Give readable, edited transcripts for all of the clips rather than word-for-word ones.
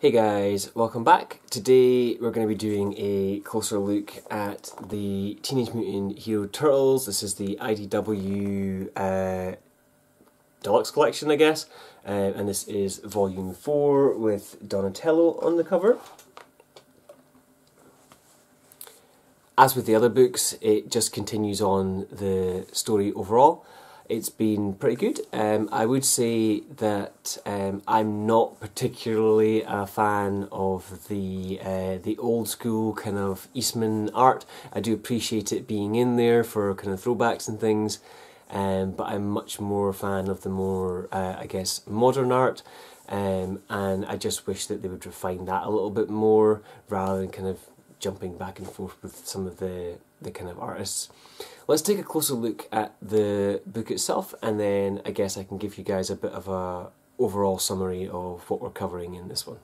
Hey guys, welcome back. Today we're going to be doing a closer look at the Teenage Mutant Hero Turtles. This is the IDW Deluxe Collection, I guess, and this is Volume 4 with Donatello on the cover. As with the other books, it just continues on the story overall. It's been pretty good. I would say that I'm not particularly a fan of the old school kind of Eastman art. I do appreciate it being in there for kind of throwbacks and things, but I'm much more a fan of the more, I guess, modern art. And I just wish that they would refine that a little bit more rather than kind of jumping back and forth with some of the kind of artists. Let's take a closer look at the book itself, and then I guess I can give you guys a bit of a overall summary of what we're covering in this one.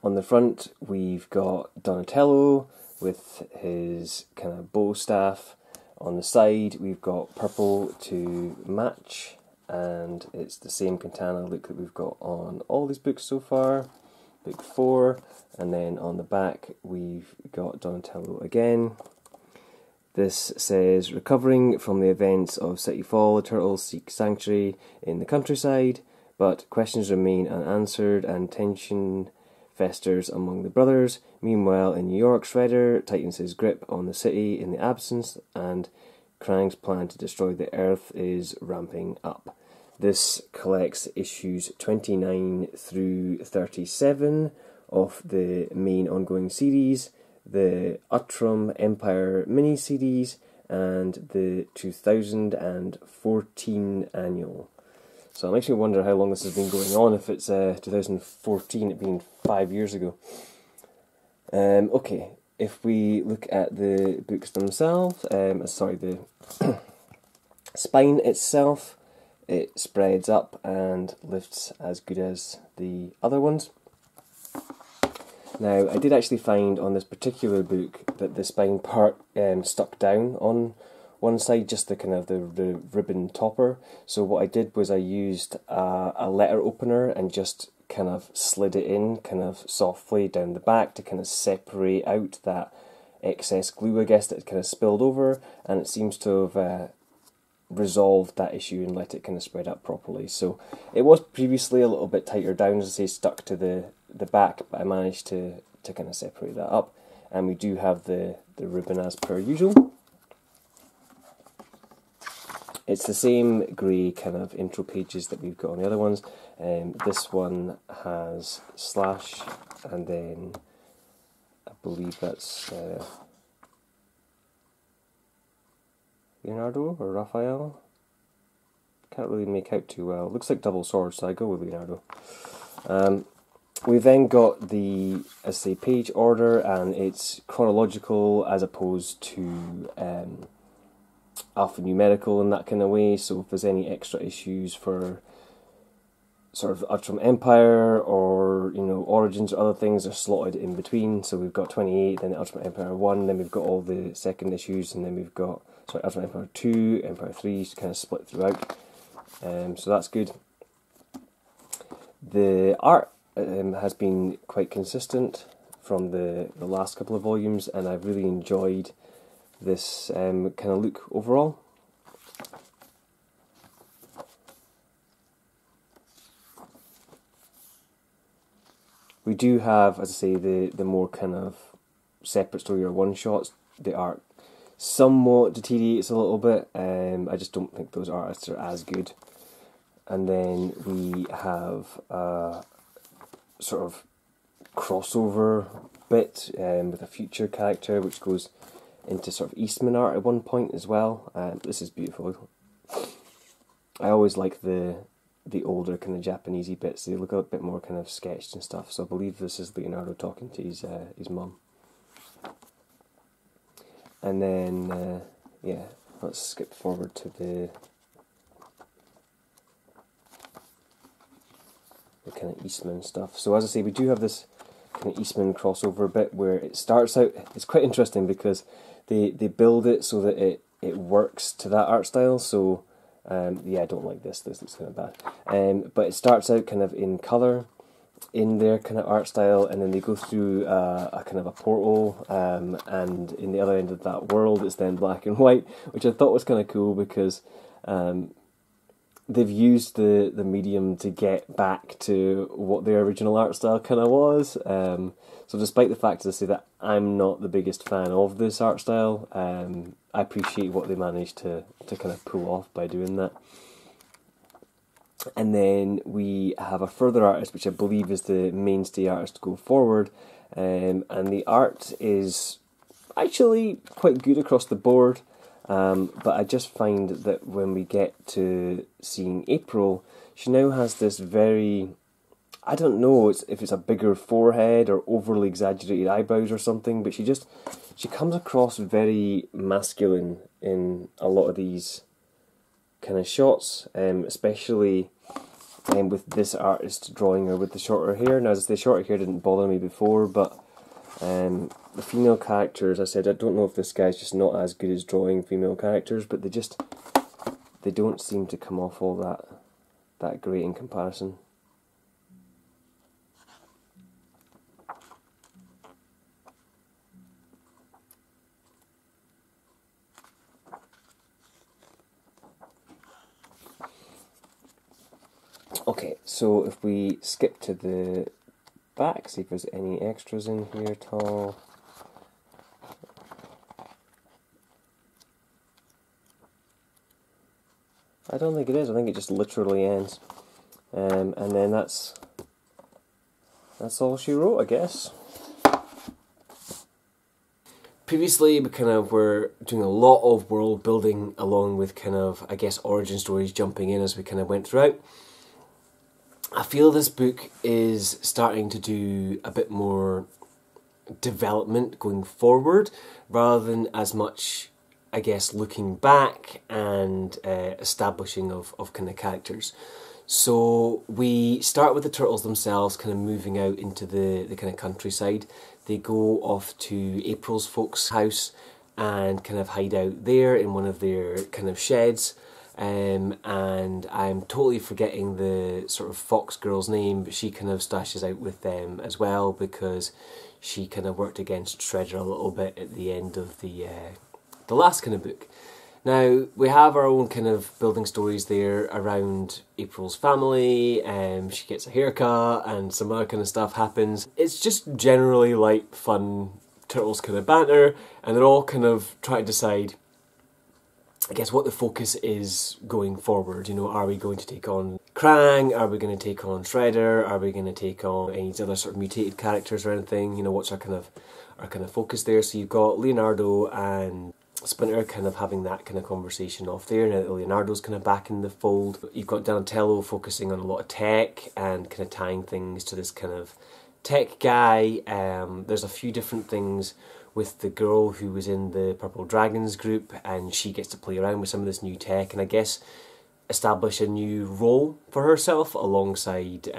On the front we've got Donatello with his kind of bow staff. On the side we've got purple to match, and it's the same katana look that we've got on all these books so far. Book 4, and then on the back we've got Donatello again. This says, recovering from the events of City Fall, the Turtles seek sanctuary in the countryside, but questions remain unanswered and tension festers among the brothers. Meanwhile, in New York, Shredder tightens his grip on the city in the absence, and Krang's plan to destroy the Earth is ramping up. This collects issues 29 through 37 of the main ongoing series, the Utrom Empire mini-series, and the 2014 annual. So it makes me wonder how long this has been going on, if it's 2014, it being 5 years ago. Okay, if we look at the books themselves, the spine itself, it spreads up and lifts as good as the other ones. Now, I did actually find on this particular book that the spine part stuck down on one side, just the kind of the ribbon topper. So what I did was I used a letter opener and just kind of slid it in kind of softly down the back to kind of separate out that excess glue, I guess, that had kind of spilled over, and it seems to have resolved that issue and let it kind of spread up properly. So it was previously a little bit tighter down, as I say, stuck to the back, but I managed to kind of separate that up, and we do have the ribbon as per usual. It's the same grey kind of intro pages that we've got on the other ones. This one has slash, and then I believe that's Leonardo or Raphael? Can't really make out too well. It looks like double swords, so I go with Leonardo. We've then got the, as I say, page order, and it's chronological as opposed to alphanumerical in that kind of way. So if there's any extra issues for sort of Utrom Empire or, you know, Origins or other things, are slotted in between. So we've got 28, then the Utrom Empire 1, then we've got all the second issues, and then we've got Utrom Empire 2, Empire 3, kind of split throughout. So that's good. The art has been quite consistent from the last couple of volumes, and I've really enjoyed this kind of look overall. We do have, as I say, the more kind of separate story or one-shots. The art somewhat deteriorates a little bit. I just don't think those artists are as good. And then we have a sort of crossover bit with a future character, which goes into sort of Eastman art at one point as well. This is beautiful. I always like the older kind of Japanesey bits. They look a bit more kind of sketched and stuff. So I believe this is Leonardo talking to his mum. And then, yeah, let's skip forward to the kind of Eastman stuff. So as I say, we do have this kind of Eastman crossover bit where it starts out. It's quite interesting because they build it so that it works to that art style. So Yeah, I don't like this. This looks kind of bad. But it starts out kind of in colour, in their kind of art style, and then they go through a kind of a portal, and in the other end of that world it's then black and white, which I thought was kind of cool because they've used the medium to get back to what their original art style kind of was. So despite the fact, as I say, that I'm not the biggest fan of this art style, I appreciate what they managed to kind of pull off by doing that. And then we have a further artist, which I believe is the mainstay artist going forward, and the art is actually quite good across the board, but I just find that when we get to seeing April, she now has this very, I don't know if it's a bigger forehead or overly exaggerated eyebrows or something, but she comes across very masculine in a lot of these kind of shots, especially with this artist drawing her with the shorter hair. Now, as the shorter hair didn't bother me before, but the female characters, I said, I don't know if this guy's just not as good as drawing female characters, but they don't seem to come off all that great in comparison. Okay, so if we skip to the back, see if there's any extras in here at all. I don't think it is. I think it just literally ends, and then that's all she wrote, I guess. Previously, we kind of were doing a lot of world building along with kind of, I guess, origin stories jumping in as we kind of went throughout. I feel this book is starting to do a bit more development going forward, rather than as much, I guess, looking back and establishing of kind of characters. So we start with the turtles themselves kind of moving out into the kind of countryside. They go off to April's folks' house and kind of hide out there in one of their kind of sheds. And I'm totally forgetting the sort of fox girl's name, but she kind of stashes out with them as well because she kind of worked against Shredder a little bit at the end of the last kind of book. Now, we have our own kind of building stories there around April's family, she gets a haircut and some other kind of stuff happens. It's just generally like fun Turtles kind of banter, and they're all kind of trying to decide, I guess, what the focus is going forward. You know, are we going to take on Krang? Are we going to take on Shredder? Are we going to take on any other sort of mutated characters or anything? You know, what's our kind of focus there? So you've got Leonardo and Splinter kind of having that kind of conversation off there. Now that Leonardo's kind of back in the fold, you've got Donatello focusing on a lot of tech and kind of tying things to this kind of tech guy. There's a few different things with the girl who was in the Purple Dragons group, and she gets to play around with some of this new tech and I guess establish a new role for herself alongside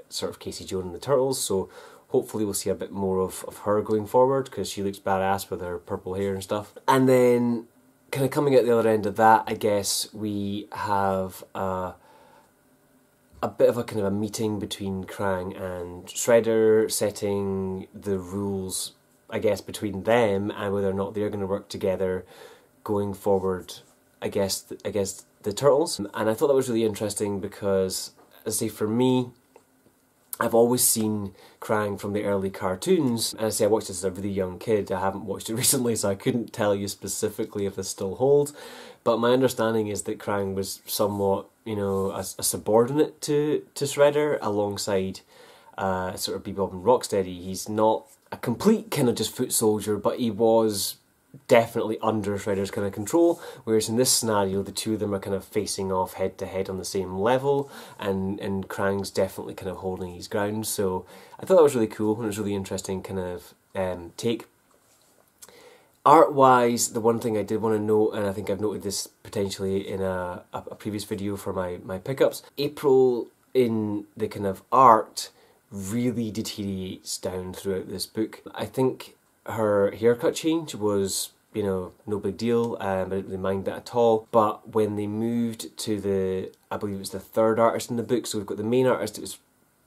sort of Casey Jones and the Turtles. So hopefully we'll see a bit more of her going forward because she looks badass with her purple hair and stuff. And then kind of coming at the other end of that, I guess we have a bit of a kind of a meeting between Krang and Shredder, setting the rules, I guess, between them and whether or not they're going to work together going forward, I guess the Turtles. And I thought that was really interesting because, as I say, for me, I've always seen Krang from the early cartoons, and I say I watched this as a really young kid. I haven't watched it recently, so I couldn't tell you specifically if this still holds, but my understanding is that Krang was somewhat, you know, a subordinate to Shredder alongside sort of Bebop and Rocksteady. He's not a complete kind of just foot soldier, but he was definitely under Shredder's kind of control, whereas in this scenario the two of them are kind of facing off head to head on the same level, and Krang's definitely kind of holding his ground. So I thought that was really cool, and it was really interesting kind of take. Art wise, the one thing I did want to note, and I think I've noted this potentially in a previous video for my pickups, April in the kind of art really deteriorates down throughout this book. I think her haircut change was you know, no big deal. I didn't really mind that at all. But when they moved to the, I believe it was the third artist in the book, so we've got the main artist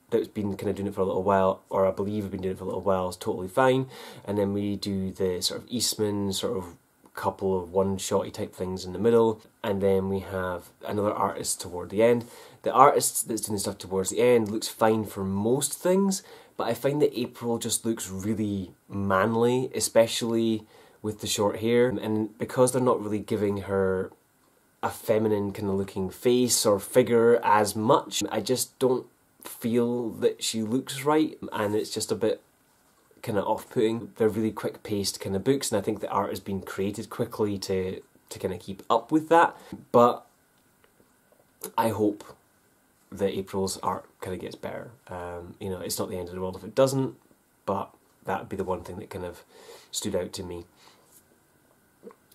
that's been kind of doing it for a little while, or I believe have been doing it for a little while, is totally fine. And then we do the sort of Eastman sort of couple of one-shotty type things in the middle, and then we have another artist toward the end. The artist that's doing stuff towards the end looks fine for most things, but I find that April just looks really manly, especially with the short hair, and because they're not really giving her a feminine kind of looking face or figure as much, I just don't feel that she looks right, and it's just a bit kind of off-putting. They're really quick-paced kind of books, and I think the art has been created quickly to kind of keep up with that, but I hope that April's art kind of gets better. You know, it's not the end of the world if it doesn't, but that would be the one thing that kind of stood out to me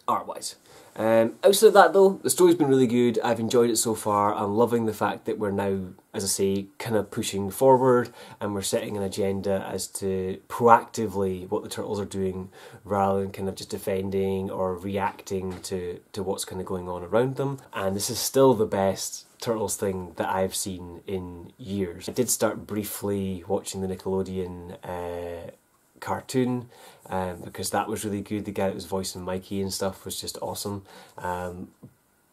art-wise. Outside of that though, the story's been really good. I've enjoyed it so far. I'm loving the fact that we're now, as I say, kind of pushing forward, and we're setting an agenda as to proactively what the Turtles are doing, rather than kind of just defending or reacting to what's kind of going on around them. And this is still the best Turtles thing that I've seen in years. I did start briefly watching the Nickelodeon cartoon, because that was really good. The guy that was voicing Mikey and stuff was just awesome,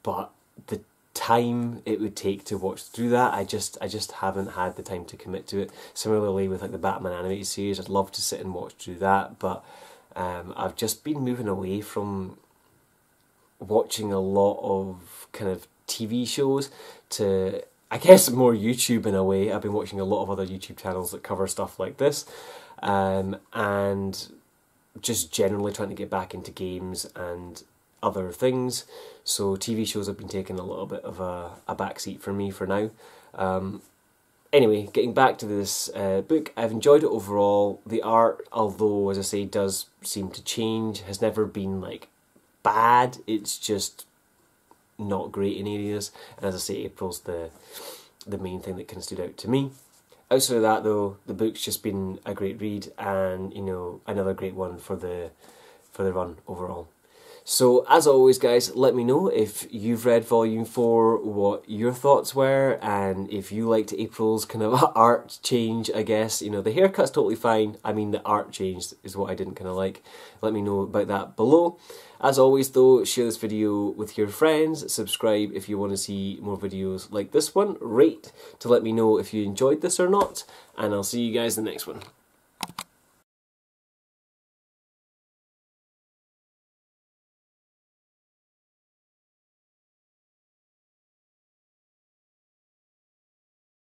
but the time it would take to watch through that, I just haven't had the time to commit to it. Similarly with like the Batman animated series, I'd love to sit and watch through that, but I've just been moving away from watching a lot of kind of TV shows to, I guess, more YouTube in a way. I've been watching a lot of other YouTube channels that cover stuff like this, and just generally trying to get back into games and other things. So TV shows have been taking a little bit of a backseat for me for now. Anyway, getting back to this book, I've enjoyed it overall. The art, although, as I say, does seem to change, has never been like bad. It's just not great in areas. And as I say, April's the main thing that kind of stood out to me. Outside of that though, the book's just been a great read, and you know, another great one for the run overall. So as always guys, let me know if you've read volume 4, what your thoughts were, and if you liked April's kind of art change, I guess. You know, the haircut's totally fine, I mean the art change is what I didn't kind of like. Let me know about that below. As always though, share this video with your friends, subscribe if you want to see more videos like this one, rate to let me know if you enjoyed this or not, and I'll see you guys in the next one.